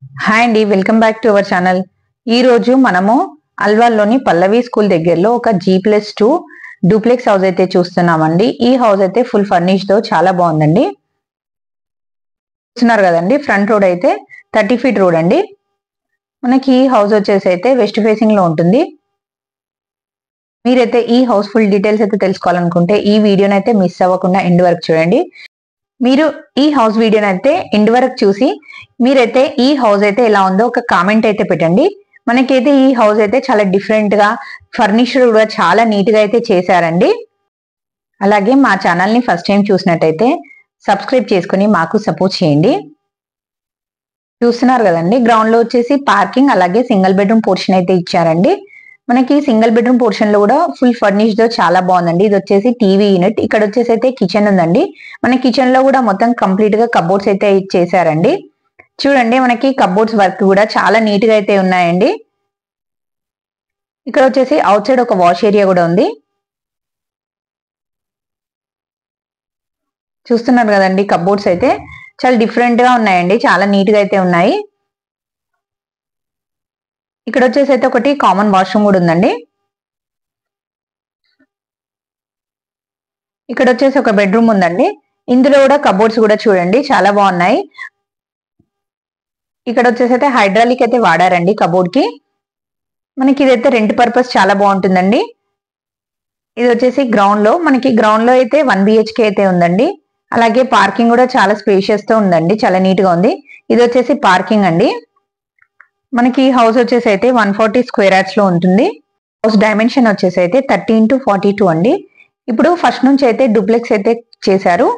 Hi అండి, welcome back to our channel. ఈ రోజు మనము అల్వాల్లోని పల్లవి స్కూల్ దగ్గరలో ఒక G+2 డూప్లెక్స్ హౌస్ అయితే చూస్తున్నామండి. ఈ హౌస్ అయితే ఫుల్ ఫర్నిష్ తో చాలా బాగుందండి. చూస్తున్నారు కదండి, ఫ్రంట్ రోడ్ అయితే 30 ఫీట్ రోడ్ అండి. మనకి ఈ హౌస్ వచ్చేసి అయితే వెస్ట్ ఫేసింగ్ లో ఉంటుంది. మీరైతే ఈ హౌస్ ఫుల్ డీటెయిల్స్ అయితే తెలుసుకోవాలనుకుంటే ఈ వీడియోని అయితే మిస్ అవ్వకుండా ఎండ్ వరకు చూడండి. మీరు ఈ హౌస్ వీడియోని అయితే ఎండ్ వరకు చూసి మీరైతే ఈ హౌస్ అయితే ఎలా ఉందో ఒక కామెంట్ అయితే పెట్టండి. మనకైతే ఈ హౌస్ అయితే చాలా డిఫరెంట్ గా ఫర్నిచర్ కూడా చాలా నీట్ గా అయితే చేశారండి. అలాగే మా ఛానల్ ని ఫస్ట్ టైం చూసినట్టయితే సబ్స్క్రైబ్ చేసుకుని మాకు సపోర్ట్ చేయండి. చూస్తున్నారు కదండి, గ్రౌండ్ లో వచ్చేసి పార్కింగ్ అలాగే సింగిల్ బెడ్రూమ్ పోర్షన్ అయితే ఇచ్చారండి. మనకి సింగిల్ బెడ్రూమ్ పోర్షన్ లో కూడా ఫుల్ ఫర్నిష్ తో చాలా బాగుందండి. ఇది వచ్చేసి టీవీ యూనిట్. ఇక్కడ వచ్చేసి అయితే కిచెన్ ఉందండి. మన కిచెన్ లో కూడా మొత్తం కంప్లీట్ గా కబోర్డ్స్ అయితే చేశారండి. చూడండి, మనకి కబోర్డ్స్ వర్క్ కూడా చాలా నీట్ గా అయితే ఉన్నాయండి. ఇక్కడ వచ్చేసి అవుట్ సైడ్ ఒక వాష్ ఏరియా కూడా ఉంది. చూస్తున్నారు కదండి, కబోర్డ్స్ అయితే చాలా డిఫరెంట్ గా ఉన్నాయండి, చాలా నీట్ గా అయితే ఉన్నాయి. ఇక్కడ వచ్చేసి అయితే ఒకటి కామన్ వాష్రూమ్ కూడా ఉందండి. ఇక్కడ వచ్చేసి ఒక బెడ్రూమ్ ఉందండి. ఇందులో కూడా కబోర్డ్స్ కూడా చూడండి చాలా బాగున్నాయి. ఇక్కడ వచ్చేసి అయితే హైడ్రాలిక్ అయితే వాడారండి కబోర్డ్ కి. మనకి ఇదైతే రెంట్ పర్పస్ చాలా బాగుంటుందండి. ఇది వచ్చేసి గ్రౌండ్ లో, మనకి గ్రౌండ్ లో అయితే 1 BHK అయితే ఉందండి. అలాగే పార్కింగ్ కూడా చాలా స్పేషియస్ తో ఉందండి, చాలా నీట్ గా ఉంది. ఇది వచ్చేసి పార్కింగ్ అండి. మనకి హౌస్ వచ్చేసి అయితే 140 స్క్వేర్ యార్డ్స్ లో ఉంటుంది. హౌస్ డైమెన్షన్ వచ్చేసి అయితే 30 into 42 అండి. ఇప్పుడు ఫస్ట్ నుంచి అయితే డూప్లెక్స్ అయితే చేశారు.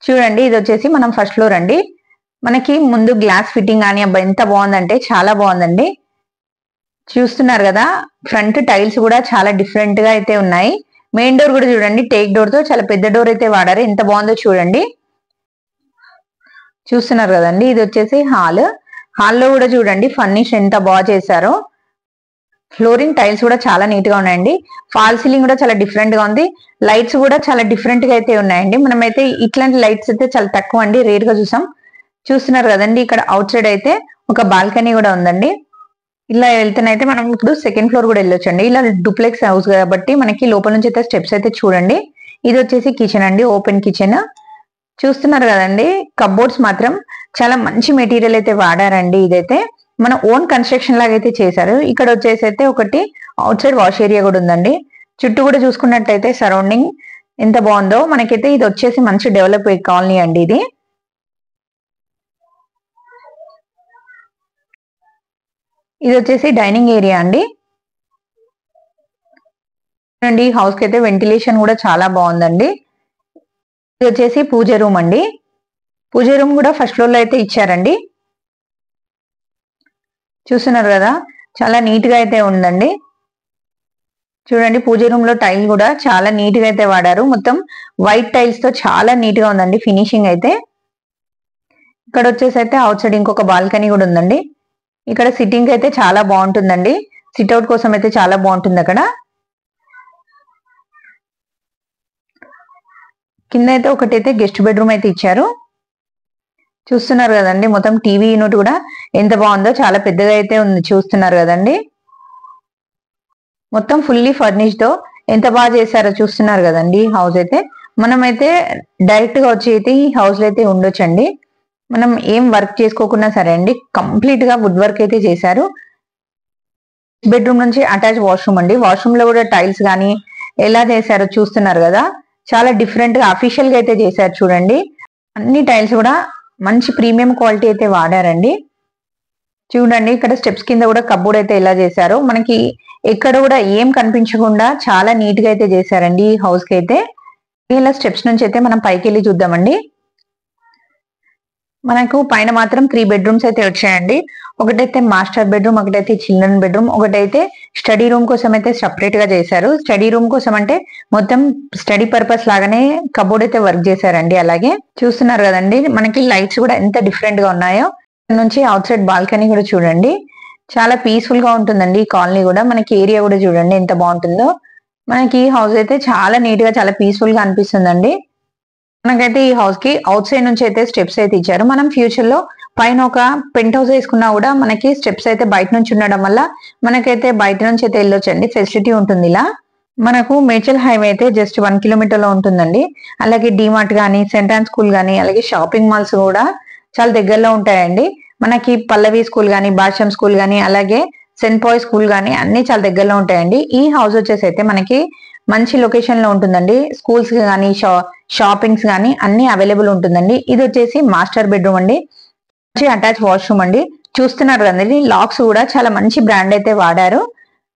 చూడండి, ఇది వచ్చేసి మనం ఫస్ట్ ఫ్లోర్ అండి. మనకి ముందు గ్లాస్ ఫిట్టింగ్ కానీ అబ్బా ఎంత బాగుందంటే చాలా బాగుందండి. చూస్తున్నారు కదా, ఫ్రంట్ టైల్స్ కూడా చాలా డిఫరెంట్ గా అయితే ఉన్నాయి. మెయిన్ డోర్ కూడా చూడండి, టేక్ డోర్ తో చాలా పెద్ద డోర్ అయితే వాడారు, ఎంత బాగుందో చూడండి. చూస్తున్నారు కదండి, ఇది వచ్చేసి హాల్. హాల్లో కూడా చూడండి ఫర్నిష్ ఎంత బాగా చేశారో. ఫ్లోరింగ్ టైల్స్ కూడా చాలా నీట్ గా ఉన్నాయండి. ఫాల్ సీలింగ్ కూడా చాలా డిఫరెంట్ గా ఉంది. లైట్స్ కూడా చాలా డిఫరెంట్ గా అయితే ఉన్నాయండి. మనమైతే ఇట్లాంటి లైట్స్ అయితే చాలా తక్కువ అండి, రేర్ గా చూసాం. చూస్తున్నారు కదండి, ఇక్కడ అవుట్ సైడ్ అయితే ఒక బాల్కనీ కూడా ఉందండి. ఇలా వెళ్తేనైతే మనం ఇప్పుడు సెకండ్ ఫ్లోర్ కూడా వెళ్ళొచ్చండి. ఇలా డూప్లెక్స్ హౌస్ కాబట్టి మనకి లోపల నుంచి అయితే స్టెప్స్ అయితే చూడండి. ఇది వచ్చేసి కిచెన్ అండి, ఓపెన్ కిచెన్. చూస్తున్నారు కదండి, కబోర్డ్స్ మాత్రం చాలా మంచి మెటీరియల్ అయితే వాడారండి. ఇదైతే మన ఓన్ కన్స్ట్రక్షన్ లాగా అయితే చేశారు. ఇక్కడ వచ్చేసి అయితే ఒకటి అవుట్ సైడ్ వాష్ ఏరియా కూడా ఉందండి. చుట్టూ కూడా చూసుకున్నట్టయితే సరౌండింగ్ ఎంత బాగుందో. మనకైతే ఇది వచ్చేసి మంచి డెవలప్ కాలనీ అండి ఇది. ఇది వచ్చేసి డైనింగ్ ఏరియా అండి. చూడండి, హౌస్ కి అయితే వెంటిలేషన్ కూడా చాలా బాగుందండి. ఇది వచ్చేసి పూజ రూమ్ అండి. పూజ రూమ్ కూడా ఫస్ట్ ఫ్లోర్ లో అయితే ఇచ్చారండి. చూస్తున్నారు కదా, చాలా నీట్ గా అయితే ఉందండి. చూడండి, పూజ రూమ్ లో టైల్ కూడా చాలా నీట్ గా అయితే వాడారు. మొత్తం వైట్ టైల్స్ తో చాలా నీట్ గా ఉందండి ఫినిషింగ్ అయితే. ఇక్కడ వచ్చేసి అయితే అవుట్ సైడ్ ఇంకొక బాల్కనీ కూడా ఉందండి. ఇక్కడ సిట్టింగ్ అయితే చాలా బాగుంటుందండి. సిట్అవుట్ కోసం అయితే చాలా బాగుంటుంది. అక్కడ కింద అయితే ఒకటైతే గెస్ట్ బెడ్రూమ్ అయితే ఇచ్చారు. చూస్తున్నారు కదండి, మొత్తం టీవీ యూనిట్ కూడా ఎంత బాగుందో, చాలా పెద్దగా అయితే ఉంది. చూస్తున్నారు కదండి, మొత్తం ఫుల్లీ ఫర్నిష్ తో ఎంత బాగా చేశారో చూస్తున్నారు కదండి. హౌస్ అయితే మనమైతే డైరెక్ట్ గా వచ్చి అయితే ఈ హౌస్ లో అయితే ఉండొచ్చండి. మనం ఏం వర్క్ చేసుకోకున్నా సరే అండి, కంప్లీట్ గా వుడ్ వర్క్ అయితే చేశారు. బెడ్రూమ్ నుంచి అటాచ్ వాష్రూమ్ అండి. వాష్రూమ్ లో కూడా టైల్స్ కానీ ఎలా చేశారో చూస్తున్నారు కదా, చాలా డిఫరెంట్ గా అఫీషియల్ గా అయితే చేశారు. చూడండి, అన్ని టైల్స్ కూడా మంచి ప్రీమియం క్వాలిటీ అయితే వాడారండి. చూడండి, ఇక్కడ స్టెప్స్ కింద కూడా కబోర్డ్ అయితే ఎలా చేశారో, మనకి ఎక్కడ కూడా ఏం కనిపించకుండా చాలా నీట్ గా అయితే చేశారండి ఈ హౌస్ కి అయితే. ఇలా స్టెప్స్ నుంచి అయితే మనం పైకి వెళ్ళి చూద్దామండి. మనకు పైన మాత్రం 3 బెడ్రూమ్స్ అయితే వచ్చాయండి. ఒకటైతే మాస్టర్ బెడ్రూమ్, ఒకటైతే చిల్డ్రన్ బెడ్రూమ్, ఒకటైతే స్టడీ రూమ్ కోసం అయితే సపరేట్ గా చేశారు. స్టడీ రూమ్ కోసం అంటే మొత్తం స్టడీ పర్పస్ లాగానే కబోర్డ్ అయితే వర్క్ చేశారండి. అలాగే చూస్తున్నారు కదండి, మనకి లైట్స్ కూడా ఎంత డిఫరెంట్ గా ఉన్నాయో. నుంచి అవుట్ సైడ్ బాల్కనీ కూడా చూడండి, చాలా పీస్ఫుల్ గా ఉంటుందండి ఈ కాలనీ కూడా. మనకి ఏరియా కూడా చూడండి ఎంత బాగుంటుందో. మనకి ఈ హౌస్ అయితే చాలా నీట్ గా చాలా పీస్ఫుల్ గా అనిపిస్తుందండి. మనకైతే ఈ హౌస్ కి అవుట్ సైడ్ నుంచి అయితే స్టెప్స్ అయితే ఇచ్చారు. మనం ఫ్యూచర్ లో పైన ఒక పెంట్ హౌస్ వేసుకున్నా కూడా మనకి స్టెప్స్ అయితే బయట నుంచి ఉండడం వల్ల మనకైతే బయట నుంచి అయితే వెళ్ళొచ్చండి, ఫెసిలిటీ ఉంటుంది. ఇలా మనకు మేడ్చల్ హైవే అయితే జస్ట్ 1 కిలోమీటర్ లో ఉంటుందండి. అలాగే డిమార్ట్ గానీ, సెంట్ ఆన్ స్కూల్ గానీ, అలాగే షాపింగ్ మాల్స్ కూడా చాలా దగ్గరలో ఉంటాయండి. మనకి పల్లవి స్కూల్ గానీ, భాష్యం స్కూల్ గానీ, అలాగే సెంట్ పాయ్ స్కూల్ గానీ అన్ని చాలా దగ్గరలో ఉంటాయండి. ఈ హౌస్ వచ్చేసి అయితే మనకి మంచి లొకేషన్ లో ఉంటుందండి. స్కూల్స్ కానీ, షాపింగ్స్ కానీ అన్ని అవైలబుల్ ఉంటుందండి. ఇది వచ్చేసి మాస్టర్ బెడ్రూమ్ అండి. మంచి అటాచ్ వాష్రూమ్ అండి. చూస్తున్నారు కదండి, లాక్స్ కూడా చాలా మంచి బ్రాండ్ అయితే వాడారు.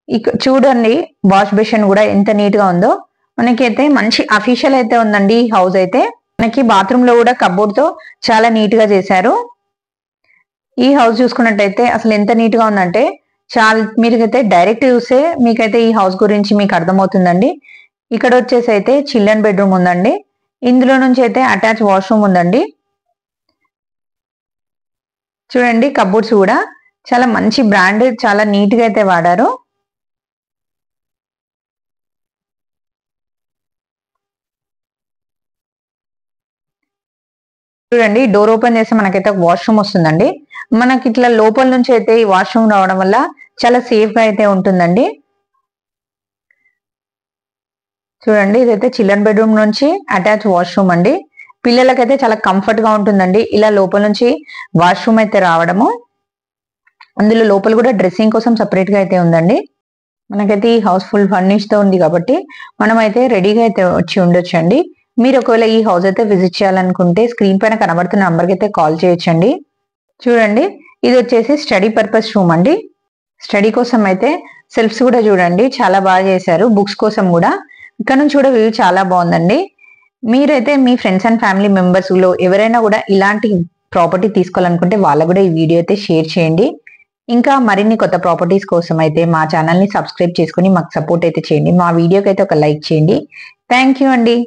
ఇక చూడండి వాష్ బేసిన్ కూడా ఎంత నీట్ గా ఉందో. మనకైతే మంచి అఫీషియల్ అయితే ఉందండి ఈ హౌస్ అయితే. మనకి బాత్రూమ్ లో కూడా కబోర్డ్ తో చాలా నీట్ గా చేశారు. ఈ హౌస్ చూసుకున్నట్టయితే అసలు ఎంత నీట్ గా ఉందంటే మీరైతే డైరెక్ట్ చూస్తే మీకైతే ఈ హౌస్ గురించి మీకు అర్థమవుతుందండి. ఇక్కడ వచ్చేసి అయితే చిల్డ్రన్ బెడ్రూమ్ ఉందండి. ఇందులో నుంచి అయితే అటాచ్ వాష్రూమ్ ఉందండి. చూడండి కబోర్డ్స్ కూడా చాలా మంచి బ్రాండ్, చాలా నీట్ గా అయితే వాడారు. చూడండి డోర్ ఓపెన్ చేస్తే మనకైతే ఒక వాష్రూమ్ వస్తుందండి. మనకి ఇట్లా లోపల నుంచి అయితే ఈ వాష్రూమ్ రావడం వల్ల చాలా సేఫ్ గా అయితే ఉంటుందండి. చూడండి ఇదైతే చిల్డ్రన్ బెడ్రూమ్ నుంచి అటాచ్ వాష్రూమ్ అండి. పిల్లలకైతే చాలా కంఫర్ట్ గా ఉంటుందండి ఇలా లోపల నుంచి వాష్రూమ్ అయితే రావడము. అందులో లోపల కూడా డ్రెస్సింగ్ కోసం సపరేట్ గా అయితే ఉందండి. మనకైతే ఈ హౌస్ ఫుల్ ఫర్నిష్ తో ఉంది కాబట్టి మనం అయితే రెడీగా అయితే వచ్చి ఉండొచ్చు అండి. మీరు ఒకవేళ ఈ హౌస్ అయితే విజిట్ చేయాలనుకుంటే స్క్రీన్ పైన కనబడుతున్న నంబర్కి అయితే కాల్ చేయొచ్చండి. చూడండి ఇది వచ్చేసి స్టడీ పర్పస్ రూమ్ అండి. స్టడీ కోసం అయితే సెల్ఫ్స్ కూడా చూడండి చాలా బాగా చేశారు. బుక్స్ కోసం కూడా ఇక్కడ నుంచి కూడా వ్యూ చాలా బాగుందండి. మీరైతే మీ ఫ్రెండ్స్ అండ్ ఫ్యామిలీ మెంబర్స్ లో ఎవరైనా కూడా ఇలాంటి ప్రాపర్టీ తీసుకోవాలనుకుంటే వాళ్ళకు కూడా ఈ వీడియో అయితే షేర్ చేయండి. ఇంకా మరిన్ని కొత్త ప్రాపర్టీస్ కోసం అయితే మా ఛానల్ ని సబ్స్క్రైబ్ చేసుకుని మాకు సపోర్ట్ అయితే చేయండి. మా వీడియోకి అయితే ఒక లైక్ చేయండి. థ్యాంక్ యూ అండి.